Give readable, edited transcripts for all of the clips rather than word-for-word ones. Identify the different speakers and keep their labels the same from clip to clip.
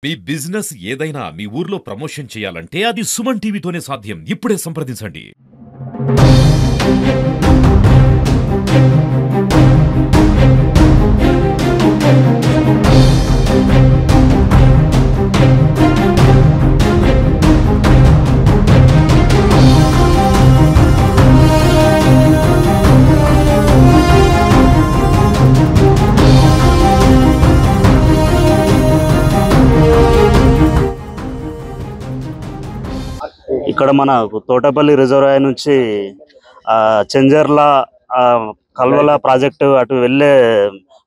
Speaker 1: మీ business ఏదైనా మీ ఊర్లో promotion చేయాలంటే అది సుమన్ టీవీతోనే సాధ్యం. ఇప్పుడే సంప్రదించండి.
Speaker 2: ఇక్కడ మన తోటపల్లి రిజర్వాయర్ నుంచి చెంజర్ల కల్వల ప్రాజెక్టు అటు వెళ్ళే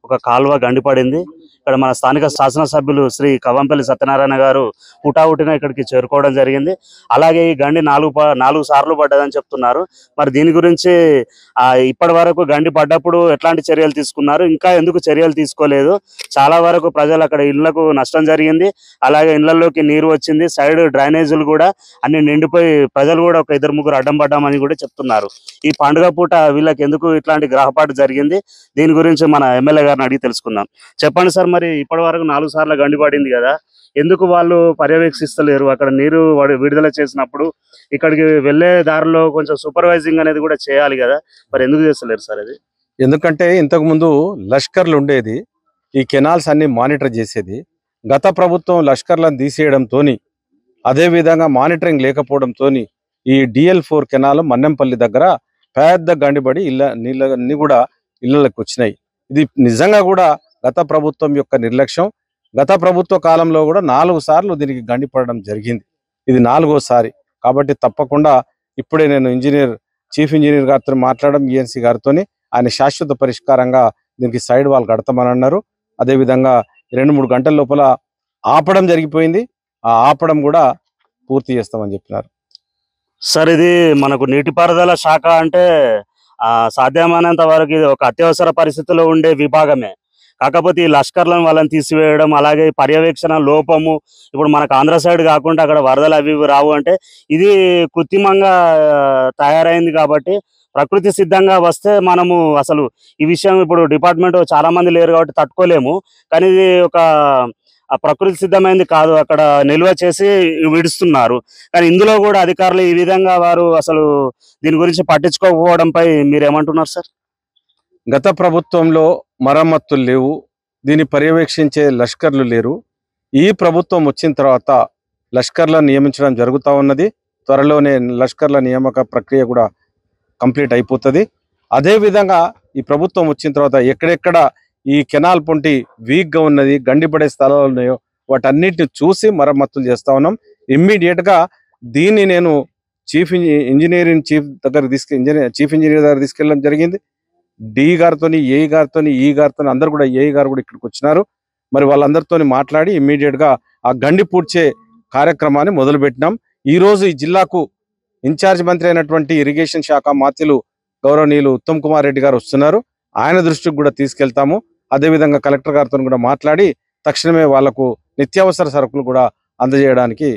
Speaker 2: ఒక కాలువ గండిపడింది. ఇక్కడ మన స్థానిక శాసనసభ్యులు శ్రీ కవంపల్లి సత్యనారాయణ గారు హుటాహుటిన ఇక్కడికి చేరుకోవడం జరిగింది. అలాగే ఈ గండి నాలుగు సార్లు పడ్డదని చెప్తున్నారు. మరి దీని గురించి ఇప్పటి వరకు గండి పడ్డప్పుడు ఎట్లాంటి చర్యలు తీసుకున్నారు, ఇంకా ఎందుకు చర్యలు తీసుకోలేదు? చాలా వరకు ప్రజలు అక్కడ ఇళ్లకు నష్టం జరిగింది. అలాగే ఇళ్లలోకి నీరు వచ్చింది. సైడ్ డ్రైనేజీలు కూడా అన్ని నిండిపోయి ప్రజలు కూడా ఒక 2-3 అడ్డం పడ్డామని కూడా చెప్తున్నారు. ఈ పండుగ పూట వీళ్ళకి ఎందుకు ఇట్లాంటి గ్రహపాటు జరిగింది? దీని గురించి మన ఎమ్మెల్యే గారిని అడిగి తెలుసుకుందాం. చెప్పండి సార్, మరి ఇప్పటి వరకు 4 సార్లు గండి పడింది కదా, ఎందుకు వాళ్ళు పర్యవేక్షిస్తలేరు? అక్కడ నీరు విడుదల చేసినప్పుడు ఇక్కడికి వెళ్లే దారిలో కొంచెం సూపర్వైజింగ్ అనేది కూడా చేయాలి కదా, మరి ఎందుకు చేస్తలేరు సార్ అది?
Speaker 3: ఎందుకంటే ఇంతకు ముందు లష్కర్లు ఉండేది, ఈ కెనాల్స్ అన్ని మానిటర్ చేసేది. గత ప్రభుత్వం లష్కర్లను తీసేయడంతో, అదే విధంగా మానిటరింగ్ లేకపోవడంతో ఈ DL4 కెనాల్ మన్నెంపల్లి దగ్గర పెద్ద గండిపడి నీళ్ళన్నీ కూడా ఇళ్లలోకి వచ్చినాయి. ఇది నిజంగా కూడా గత ప్రభుత్వం యొక్క నిర్లక్ష్యం. గత ప్రభుత్వ కాలంలో కూడా 4 సార్లు దీనికి గండిపడడం జరిగింది. ఇది 4వ సారి. కాబట్టి తప్పకుండా ఇప్పుడే నేను చీఫ్ ఇంజనీర్ గారితో మాట్లాడడం, ENC గారితో, ఆయన శాశ్వత పరిష్కారంగా దీనికి సైడ్ వాల్ కడతామని అన్నారు. అదేవిధంగా 2-3 గంటల లోపల ఆపడం జరిగిపోయింది. ఆ ఆపడం కూడా పూర్తి చేస్తామని చెప్పినారు.
Speaker 2: సార్, ఇది మనకు నీటిపారుదల శాఖ అంటే సాధ్యమైనంత వరకు ఇది ఒక అత్యవసర పరిస్థితిలో ఉండే విభాగమే. కాకపోతే ఈ లష్కర్లను వాళ్ళని తీసివేయడం, అలాగే పర్యవేక్షణ లోపము, ఇప్పుడు మనకు ఆంధ్ర సైడ్ కాకుండా అక్కడ వరదలు అవి రావు అంటే ఇది కృత్రిమంగా తయారైంది. కాబట్టి ప్రకృతి సిద్ధంగా వస్తే మనము అసలు ఈ విషయం ఇప్పుడు డిపార్ట్మెంట్ చాలా మంది లేరు కాబట్టి తట్టుకోలేము. కానీ ఇది ఒక ప్రకృతి సిద్ధమైంది కాదు, అక్కడ నిల్వ చేసి విడుస్తున్నారు. కానీ ఇందులో కూడా అధికారులు ఈ విధంగా వారు అసలు దీని గురించి పట్టించుకోకపోవడంపై మీరేమంటున్నారు సార్?
Speaker 3: గత ప్రభుత్వంలో మరమ్మతులు లేవు, దీన్ని పర్యవేక్షించే లష్కర్లు లేరు. ఈ ప్రభుత్వం వచ్చిన తర్వాత లష్కర్లను నియమించడం జరుగుతూ ఉన్నది. త్వరలోనే లష్కర్ల నియామక ప్రక్రియ కూడా కంప్లీట్ అయిపోతుంది. అదేవిధంగా ఈ ప్రభుత్వం వచ్చిన తర్వాత ఎక్కడెక్కడ ఈ కెనాల్ పొంటి వీక్గా ఉన్నది, గండిపడే స్థలాలు ఉన్నాయో వాటన్నిటిని చూసి మరమ్మతులు చేస్తూ ఉన్నాం. ఇమ్మీడియట్గా దీన్ని నేను చీఫ్ ఇంజనీర్ దగ్గర తీసుకెళ్ళడం జరిగింది. D గారితో, AE గారితో, E గారితో, అందరు కూడా AE గారు కూడా ఇక్కడికి వచ్చినారు. మరి వాళ్ళందరితో మాట్లాడి ఇమ్మీడియట్గా ఆ గండి పూడ్చే కార్యక్రమాన్ని మొదలుపెట్టినాం. ఈరోజు ఈ జిల్లాకు ఇన్ఛార్జ్ మంత్రి అయినటువంటి ఇరిగేషన్ శాఖ మాత్యులు గౌరవనీయులు ఉత్తమ్ కుమార్ రెడ్డి గారు వస్తున్నారు. ఆయన దృష్టికి కూడా తీసుకెళ్తాము. అదేవిధంగా కలెక్టర్ గారితో కూడా మాట్లాడి తక్షణమే వాళ్లకు నిత్యావసర సరుకులు కూడా అందజేయడానికి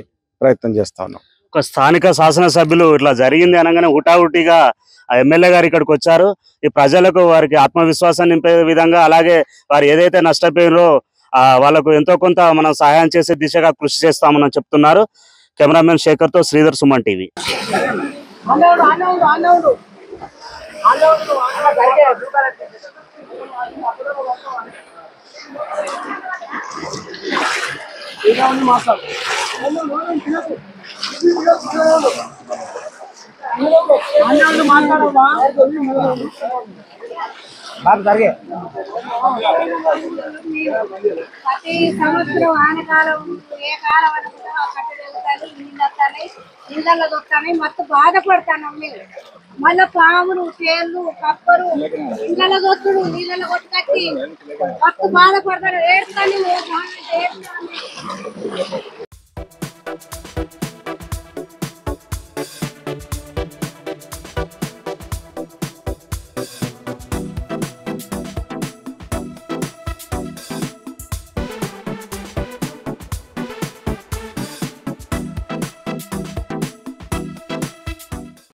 Speaker 3: ప్రయత్నం చేస్తా ఉన్నాం.
Speaker 2: ఒక స్థానిక శాసనసభ్యులు ఇట్లా జరిగింది అనగానే హుటాహుటిగా ఎమ్మెల్యే గారు ఇక్కడికి వచ్చారు. ఈ ప్రజలకు వారికి ఆత్మవిశ్వాసం నింపే విధంగా, అలాగే వారు ఏదైతే నష్టపోయారో వాళ్ళకు ఎంతో కొంత మనం సహాయం చేసే దిశగా కృషి చేస్తామని చెప్తున్నారు. కెమెరామెన్ శేఖర్తో శ్రీధర్, సుమన్ టీవీ.
Speaker 4: ప్రతి సంవత్సరం ఆనకాలం ఏ కాలం కట్టెలుగుతాయి, నీళ్ళు వస్తాయి, నీళ్ళల్లో దొక్కుతాయి, మొత్తం బాధపడతాను మేము. మళ్ళీ పాములు, తేళ్ళు, కప్పరు నీళ్ళలో దొక్కుడు, నీళ్ళలో కొట్టుకట్టి మొత్తం బాధపడతాను. ఏడుతాను.